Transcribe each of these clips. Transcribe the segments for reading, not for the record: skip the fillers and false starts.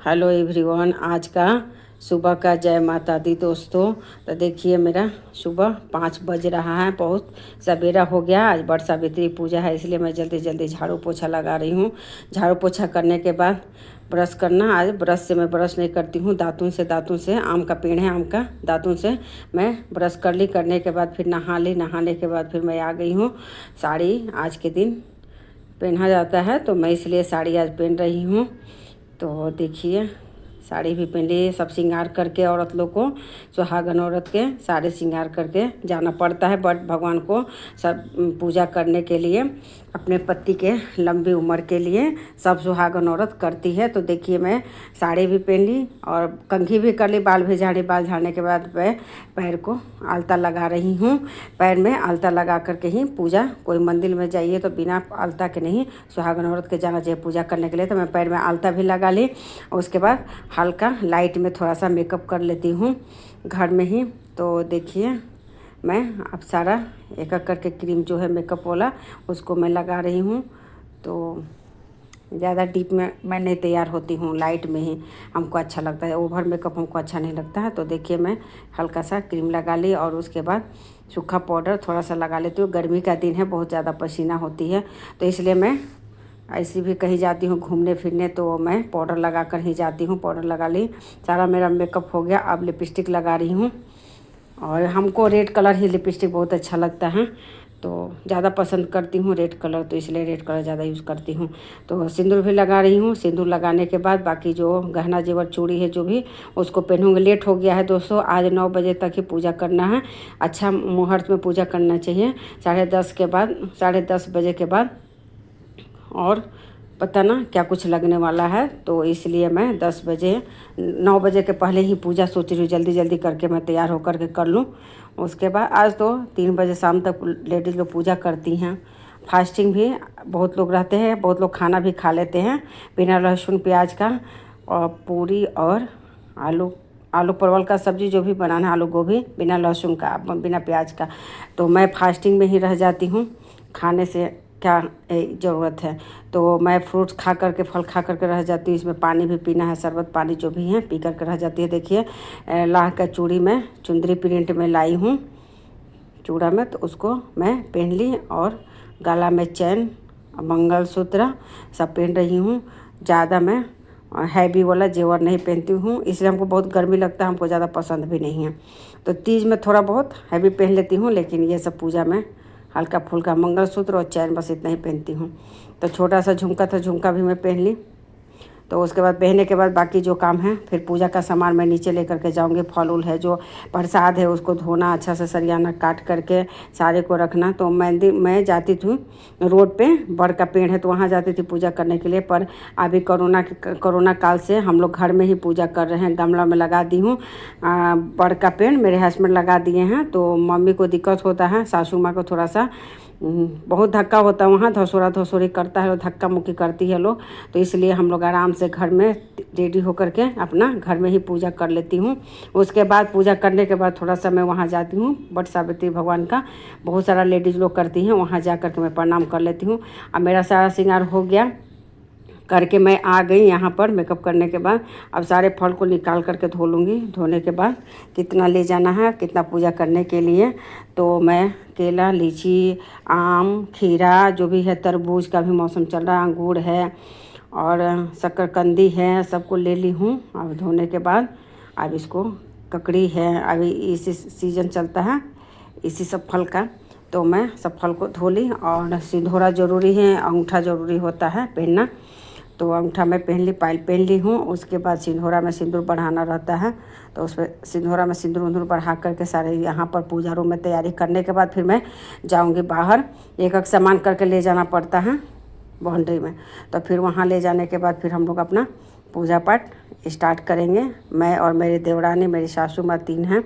Hello everyone. आज का सुबह का जय माता दी दोस्तों। तो देखिए मेरा सुबह 5 बज रहा है, बहुत सवेरा हो गया। आज बट सावित्री पूजा है, इसलिए मैं जल्दी जल्दी झाड़ू पोछा लगा रही हूँ। झाड़ू पोछा करने के बाद ब्रश करना। आज ब्रश से मैं ब्रश नहीं करती हूँ, दातुन से आम का पेड़ है, आम का दातुन से मैं ब्रश कर ली। करने के बाद फिर नहा ली। नहाने के बाद फिर मैं आ गई हूँ। साड़ी आज के दिन पहना जाता है तो मैं इसलिए साड़ी आज पहन रही हूँ। तो देखिए साड़ी भी पहन ली। सब श्रृंगार करके औरत लोग को, सुहागन औरत के सारे श्रृंगार करके जाना पड़ता है बट भगवान को सब पूजा करने के लिए, अपने पति के लंबी उम्र के लिए सब सुहागन औरत करती है। तो देखिए मैं साड़ी भी पहन ली और कंघी भी कर ली, बाल भी झाड़ी। बाल झाड़ने के बाद मैं पैर को आलता लगा रही हूँ। पैर में आलता लगा करके ही पूजा, कोई मंदिर में जाइए तो बिना आलता के नहीं सुहागन औरत के जाना चाहिए पूजा करने के लिए। तो मैं पैर में आलता भी लगा ली और उसके बाद हल्का लाइट में थोड़ा सा मेकअप कर लेती हूँ घर में ही। तो देखिए मैं अब सारा एक एक करके क्रीम जो है मेकअप वाला उसको मैं लगा रही हूँ। तो ज़्यादा डीप में मैं नहीं तैयार होती हूँ, लाइट में ही हमको अच्छा लगता है। ओवर मेकअप हमको अच्छा नहीं लगता है। तो देखिए मैं हल्का सा क्रीम लगा ली और उसके बाद सूखा पाउडर थोड़ा सा लगा लेती हूँ। गर्मी का दिन है, बहुत ज़्यादा पसीना होती है, तो इसलिए मैं ऐसी भी कहीं जाती हूँ घूमने फिरने तो मैं पाउडर लगा कर ही जाती हूँ। पाउडर लगा ली, सारा मेरा मेकअप हो गया। अब लिपस्टिक लगा रही हूँ और हमको रेड कलर ही लिपस्टिक बहुत अच्छा लगता है, तो ज़्यादा पसंद करती हूँ रेड कलर, तो इसलिए रेड कलर ज़्यादा यूज़ करती हूँ। तो सिंदूर भी लगा रही हूँ। सिंदूर लगाने के बाद बाकी जो गहना जेवर चूड़ी है जो भी उसको पहनूँगी। लेट हो गया है दोस्तों, आज 9 बजे तक ही पूजा करना है। अच्छा मुहूर्त में पूजा करना चाहिए, 10:30 के बाद, 10:30 बजे के बाद। और पता ना क्या कुछ लगने वाला है, तो इसलिए मैं 10 बजे 9 बजे के पहले ही पूजा सोच रही हूँ जल्दी जल्दी करके मैं तैयार होकर के कर लूँ। उसके बाद आज तो 3 बजे शाम तक लेडीज़ लोग पूजा करती हैं। फास्टिंग भी बहुत लोग रहते हैं, बहुत लोग खाना भी खा लेते हैं बिना लहसुन प्याज का। और पूरी और आलू आलू परवल का सब्ज़ी जो भी बनाना, आलू गोभी बिना लहसुन का, बिना प्याज का। तो मैं फास्टिंग में ही रह जाती हूँ, खाने से क्या ज़रूरत है। तो मैं फ्रूट्स खा करके, फल खा करके रह जाती हूँ। इसमें पानी भी पीना है, शरबत पानी जो भी है पी करके रह जाती है। देखिए लाह का चूड़ी में चुंदरी प्रिंट में लाई हूँ चूड़ा में, तो उसको मैं पहन ली और गला में चैन, मंगलसूत्र सब पहन रही हूँ। ज़्यादा मैं हैवी वाला जेवर नहीं पहनती हूँ, इसलिए हमको बहुत गर्मी लगता है, हमको ज़्यादा पसंद भी नहीं है। तो तीज में थोड़ा बहुत हैवी पहन लेती हूँ, लेकिन ये सब पूजा में हल्का फुल्का मंगलसूत्र और चैन बस इतना ही पहनती हूँ। तो छोटा सा झुमका था, झुमका भी मैं पहन ली। तो उसके बाद पहनने के बाद बाकी जो काम है, फिर पूजा का सामान मैं नीचे लेकर के जाऊंगी। फल उल है, जो प्रसाद है उसको धोना, अच्छा से सरियाना, काट करके सारे को रखना। तो मैं जाती थी रोड पे, बड़ का पेड़ है तो वहाँ जाती थी पूजा करने के लिए। पर अभी कोरोना काल से हम लोग घर में ही पूजा कर रहे हैं। गमला में लगा दी हूँ बड़ का पेड़, मेरे हस्बैंड लगा दिए हैं। तो मम्मी को दिक्कत होता है, सासू माँ को थोड़ा सा बहुत धक्का होता है, वहाँ धसोरा धसोरी करता है और धक्का मुक्की करती है लोग। तो इसलिए हम लोग आराम से घर में रेडी होकर के अपना घर में ही पूजा कर लेती हूँ। उसके बाद पूजा करने के बाद थोड़ा सा मैं वहाँ जाती हूँ, बट सावित्री भगवान का बहुत सारा लेडीज़ लोग करती हैं, वहाँ जा कर के मैं प्रणाम कर लेती हूँ। अब मेरा सारा श्रृंगार हो गया करके मैं आ गई यहाँ पर। मेकअप करने के बाद अब सारे फल को निकाल करके धो लूँगी। धोने के बाद कितना ले जाना है, कितना पूजा करने के लिए, तो मैं केला, लीची, आम, खीरा जो भी है, तरबूज का भी मौसम चल रहा है, अंगूर है और शकरकंदी है, सबको ले ली हूँ। अब धोने के बाद अब इसको, ककड़ी है, अभी इसी सीजन चलता है इसी सब फल का, तो मैं सब फल को धो ली। और सिंदूरा ज़रूरी है, अंगूठा ज़रूरी होता है पहनना, तो अंगूठा में पहन ली, पायल पहन ली हूँ। उसके बाद सिंदूरा में सिंदूर बढ़ाना रहता है, तो उस पर सिंदूरा में सिंदूर उंदूर बढ़ा करके सारे यहाँ पर पूजा रूम में तैयारी करने के बाद फिर मैं जाऊँगी बाहर। एक एक सामान करके ले जाना पड़ता है बाउंड्री में, तो फिर वहाँ ले जाने के बाद फिर हम लोग अपना पूजा पाठ स्टार्ट करेंगे। मैं और मेरी देवरानी, मेरी सासू माँ 3 हैं।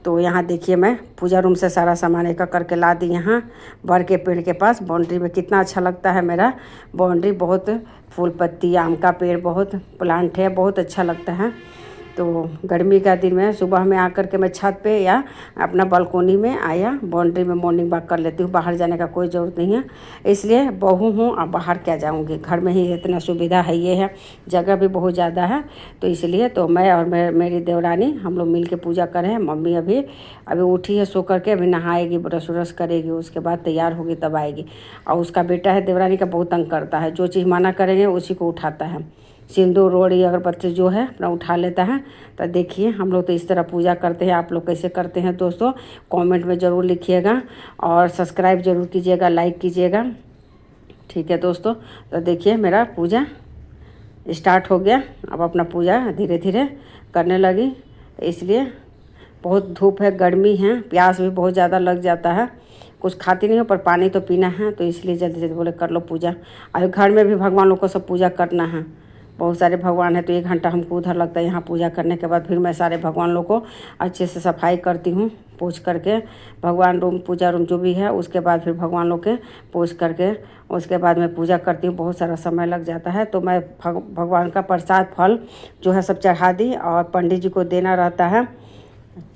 तो यहाँ देखिए मैं पूजा रूम से सारा सामान एक एक करके ला दी यहाँ बड़ के पेड़ के पास। बाउंड्री में कितना अच्छा लगता है मेरा बाउंड्री, बहुत फूल पत्ती, आम का पेड़, बहुत प्लांट है, बहुत अच्छा लगता है। तो गर्मी का दिन में सुबह में आकर के मैं छत पे या अपना बालकोनी में आया बाउंड्री में मॉर्निंग वॉक कर लेती हूँ। बाहर जाने का कोई ज़रूरत नहीं है, इसलिए बहू हूँ अब बाहर क्या जाऊँगी, घर में ही इतना सुविधा है, ये है जगह भी बहुत ज़्यादा है। तो इसलिए तो मैं और मेरी देवरानी हम लोग मिल के पूजा करें। मम्मी अभी अभी उठी है सो करके, अभी नहाएगी, ब्रश व्रश करेगी, उसके बाद तैयार होगी तब आएगी। और उसका बेटा है देवरानी का बहुत तंग करता है, जो चीज़ मना करेंगे उसी को उठाता है। सिंदूर रोड़ी अगरबत्ती जो है अपना उठा लेता है। तो देखिए हम लोग तो इस तरह पूजा करते हैं, आप लोग कैसे करते हैं दोस्तों कमेंट में ज़रूर लिखिएगा और सब्सक्राइब ज़रूर कीजिएगा, लाइक कीजिएगा। ठीक है दोस्तों, तो देखिए मेरा पूजा स्टार्ट हो गया। अब अपना पूजा धीरे धीरे करने लगी, इसलिए बहुत धूप है, गर्मी है, प्यास भी बहुत ज़्यादा लग जाता है। कुछ खाती नहीं हो पर पानी तो पीना है, तो इसलिए जल्दी जल्दी बोले कर लो पूजा। और घर में भी भगवान लोग को सब पूजा करना है, बहुत सारे भगवान हैं, तो 1 घंटा हमको उधर लगता है। यहाँ पूजा करने के बाद फिर मैं सारे भगवान लोग को अच्छे से सफाई करती हूँ, पोंछ करके भगवान रूम पूजा रूम जो भी है, उसके बाद फिर भगवान लोग के पोंछ करके उसके बाद मैं पूजा करती हूँ। बहुत सारा समय लग जाता है, तो मैं भगवान का प्रसाद फल जो है सब चढ़ा दी। और पंडित जी को देना रहता है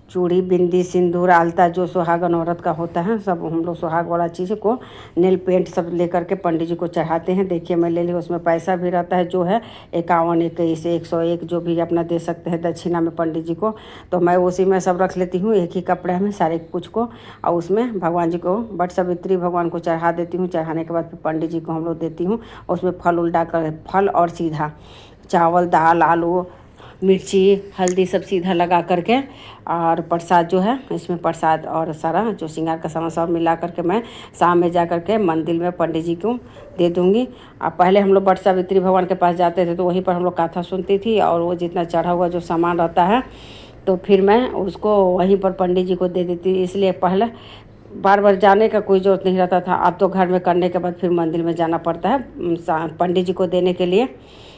चूड़ी बिंदी सिंदूर आलता, जो सुहागन औरत का होता है, सब हम लोग सुहाग वाला चीज़ को नेल पेंट सब लेकर के पंडित जी को चढ़ाते हैं। देखिए मैं ले ली, उसमें पैसा भी रहता है जो है 51 21 101 जो भी अपना दे सकते हैं दक्षिणा में पंडित जी को। तो मैं उसी में सब रख लेती हूँ, एक ही कपड़े में सारे कुछ को, और उसमें भगवान जी को बट सावित्री भगवान को चढ़ा देती हूँ। चढ़ाने के बाद फिर पंडित जी को हम लोग देती हूँ, उसमें फल उल्टा कर फल और सीधा चावल दाल आलू मिर्ची हल्दी सब सीधा लगा करके, और प्रसाद जो है इसमें प्रसाद और सारा जो श्रृंगार का सामान सब मिला करके मैं शाम में जा करके मंदिर में पंडित जी को दे दूँगी। अब पहले हम लोग बट सावित्री भगवान के पास जाते थे, तो वहीं पर हम लोग कथा सुनती थी, और वो जितना चढ़ा हुआ जो सामान रहता है तो फिर मैं उसको वहीं पर पंडित जी को दे देती। इसलिए पहले बार बार जाने का कोई ज़रूरत नहीं रहता था, अब तो घर में करने के बाद फिर मंदिर में जाना पड़ता है पंडित जी को देने के लिए।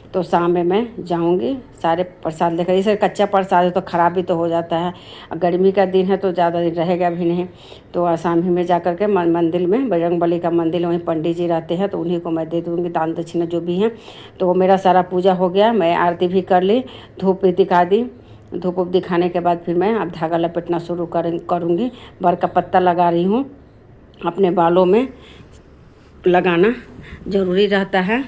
तो शाम में मैं जाऊंगी सारे प्रसाद लेकर। इसे कच्चा प्रसाद है तो ख़राब भी तो हो जाता है, गर्मी का दिन है तो ज़्यादा दिन रहेगा भी नहीं। तो शाम ही में जा कर के मंदिर में बजरंगबली का मंदिर, वहीं पंडित जी रहते हैं, तो उन्हीं को मैं दे दूँगी दान दक्षिणा जो भी हैं। तो मेरा सारा पूजा हो गया, मैं आरती भी कर ली, धूप भी दिखा दी। धूप वूप दिखाने के बाद फिर मैं अब धागा लपेटना शुरू करूँगी। बर का पत्ता लगा रही हूँ, अपने बालों में लगाना ज़रूरी रहता है,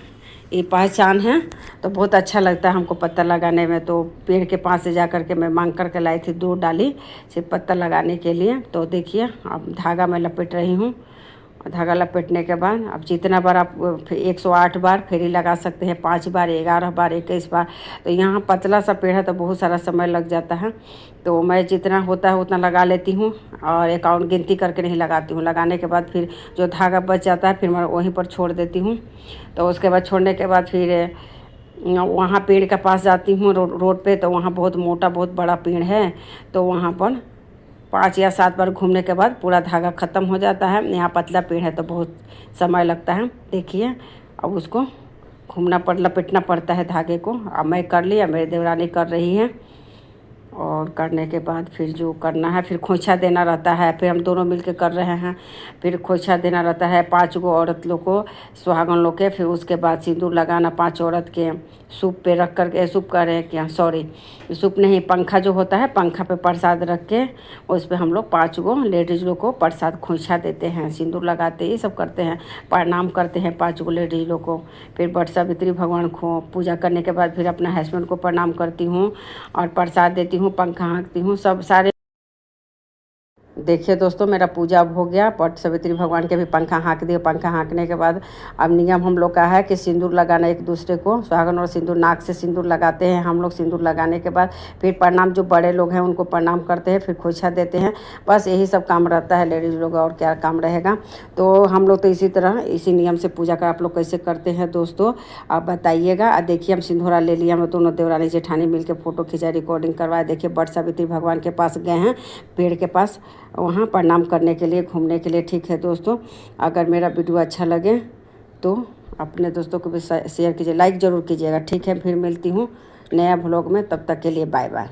ये पहचान है। तो बहुत अच्छा लगता है हमको पत्ता लगाने में। तो पेड़ के पास से जा कर के मैं मांग करके लाई थी 2 डाली सिर्फ पत्ता लगाने के लिए। तो देखिए अब धागा मैं लपेट रही हूँ। धागा लपेटने के बाद अब जितना बार आप 108 बार फेरी लगा सकते हैं, 5 बार 11 बार 21 बार। तो यहाँ पतला सा पेड़ है तो बहुत सारा समय लग जाता है, तो मैं जितना होता है उतना लगा लेती हूँ, और अकाउंट गिनती करके नहीं लगाती हूँ। लगाने के बाद फिर जो धागा बच जाता है फिर मैं वहीं पर छोड़ देती हूँ। तो उसके बाद छोड़ने के बाद फिर वहाँ पेड़ के पास जाती हूँ रोड पे, तो वहाँ बहुत मोटा बहुत बड़ा पेड़ है, तो वहाँ पर 5 या 7 बार घूमने के बाद पूरा धागा ख़त्म हो जाता है। यहाँ पतला पेड़ है तो बहुत समय लगता है। देखिए अब उसको लपेटना पड़ता है धागे को। अब मैं कर लिया, मेरी देवरानी कर रही है, और करने के बाद फिर जो करना है फिर खोइछा देना रहता है। फिर हम दोनों मिलकर कर रहे हैं, फिर खोइछा देना रहता है 5 गो औरत लोग को, सुहागन लोग के। फिर उसके बाद सिंदूर लगाना 5 औरत के सूप पे रख कर के, सूप कर रहे हैं क्या, सॉरी सूप नहीं, पंखा जो होता है पंखा पे प्रसाद रख के उस पर हम लोग 5 गो लेडीज़ लोग को प्रसाद खोइछा देते हैं, सिंदूर लगाते ये सब करते हैं, प्रणाम करते हैं 5 गो लेडीज़ लोग को। फिर बट सावित्री भगवान को पूजा करने के बाद फिर अपना हस्बैंड को प्रणाम करती हूँ और प्रसाद देती हूँ, पंखा हाँकती हूँ, सब सारे। देखिए दोस्तों मेरा पूजा अब हो गया, बट सावित्री भगवान के भी पंखा हाँक दिए। पंखा हाँकने के बाद अब नियम हम लोग का है कि सिंदूर लगाना एक दूसरे को, सुहागन और सिंदूर नाक से सिंदूर लगाते हैं हम लोग। सिंदूर लगाने के बाद फिर प्रणाम, जो बड़े लोग हैं उनको प्रणाम करते हैं, फिर खोइछा देते हैं। बस यही सब काम रहता है लेडीज़ लोग, और क्या काम रहेगा। तो हम लोग तो इसी तरह इसी नियम से पूजा का आप लोग कैसे करते हैं दोस्तों आप बताइएगा। देखिए हम सिंदूरा ले लिया, हम दोनों देवरानी जेठानी मिल के फ़ोटो खिंचाई, रिकॉर्डिंग करवाए। देखिए बट सावित्री भगवान के पास गए हैं, पेड़ के पास, वहाँ प्रणाम करने के लिए, घूमने के लिए। ठीक है दोस्तों, अगर मेरा वीडियो अच्छा लगे तो अपने दोस्तों को भी शेयर कीजिए, लाइक ज़रूर कीजिएगा। ठीक है, फिर मिलती हूँ नया व्लॉग में, तब तक के लिए बाय बाय।